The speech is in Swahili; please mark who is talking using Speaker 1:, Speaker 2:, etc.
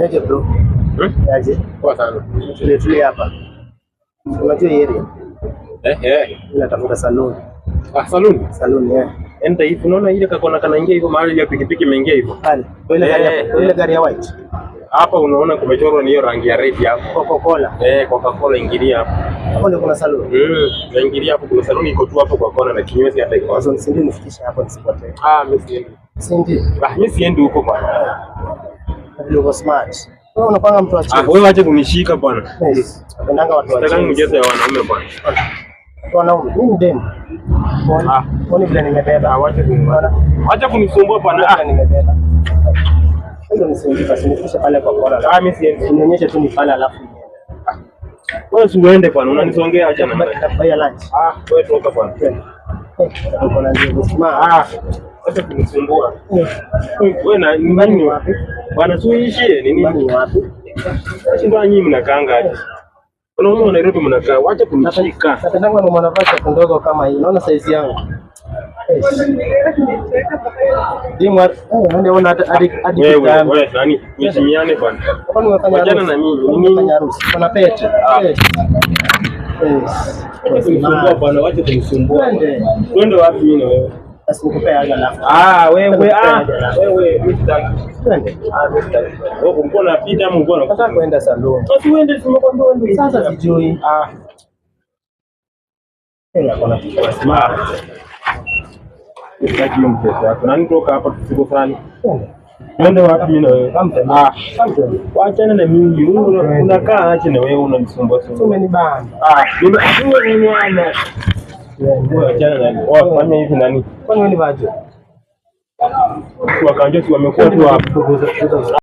Speaker 1: Aje bro. Aje.
Speaker 2: Poa sana.
Speaker 1: Tulie hapa. Unajua area? Natafuta salon.
Speaker 2: Salon?
Speaker 1: Salon.
Speaker 2: Enda hivi unaona ile kakona kanaingia hivyo mahali ya pikipiki imeingia hivyo.
Speaker 1: Pale. Ile gari ya white.
Speaker 2: Hapa unaona kumechorwa ni hiyo rangi ya red hapo.
Speaker 1: Coca-Cola.
Speaker 2: Coca-Cola ingilia hapo.
Speaker 1: Hapo ndio kuna salon.
Speaker 2: Na ingilia hapo kuna salon iko tu hapo kwa kona na kinyozi hata iko.
Speaker 1: Sasa nisindi nifikishe hapo nisipotee.
Speaker 2: Mimi siendi.
Speaker 1: Sindi.
Speaker 2: Mimi siendi huko bwana.
Speaker 1: Ndio smart. Wewe unapanga mtu acha.
Speaker 2: Wewe acha kunishika bwana.
Speaker 1: Napendanga watu wacha.
Speaker 2: Nataka mjezo ya wanaume bwana.
Speaker 1: Wanaume, mimi ndemu. Mbona vile nimebeba?
Speaker 2: Acha kunisumbua bwana.
Speaker 1: Nimebeba. Ndio nisindikize nifikishe pale kwa kona. Mimi siendi. Nionyeshe tu ni pale alafu.
Speaker 2: Wewe si uende bwana, unanisongea acha na mimi.
Speaker 1: Nitafanya lunch.
Speaker 2: Wewe toka bwana.
Speaker 1: Uko na ndio smart.
Speaker 2: Acha kunisumbua. Wewe na nyumbani wapi? Bwana suishie nini?
Speaker 1: Nyumbani wapi?
Speaker 2: Ndio nyinyi mnakaanga aje? Unaona Nairobi mnakaa, wacha kunishika.
Speaker 1: Nataka mama navaa ndogo kama hii. Unaona size yangu? Unaona hadi
Speaker 2: wewe nani? Mheshimiane bwana. Wajana na mimi.
Speaker 1: Nimefanya harusi. Kuna pete.
Speaker 2: Kunisumbua bwana, wacha kunisumbua. Twende wapi mimi na wewe?
Speaker 1: Basi nikupe aga alafu.
Speaker 2: Wewe mtaki.
Speaker 1: Twende.
Speaker 2: Mtaki. Wewe mbona pita ama mbona?
Speaker 1: Nataka kwenda salon.
Speaker 2: Sasa uende simekwambia uende.
Speaker 1: Sasa sijui. Kuna smart.
Speaker 2: Sitaki hiyo mchezo wako. Nani toka hapa tusiko sana. Twende wapi mimi na wewe? Waachana na mimi. Unakaa aje na wewe unanisumbua sana.
Speaker 1: Umenibana.
Speaker 2: Mimi ana. Waachana na wewe. Fanya hivi nani?
Speaker 1: Kwani wewe ni vaje?
Speaker 2: Wakanjesi wamekuwa tu hapo.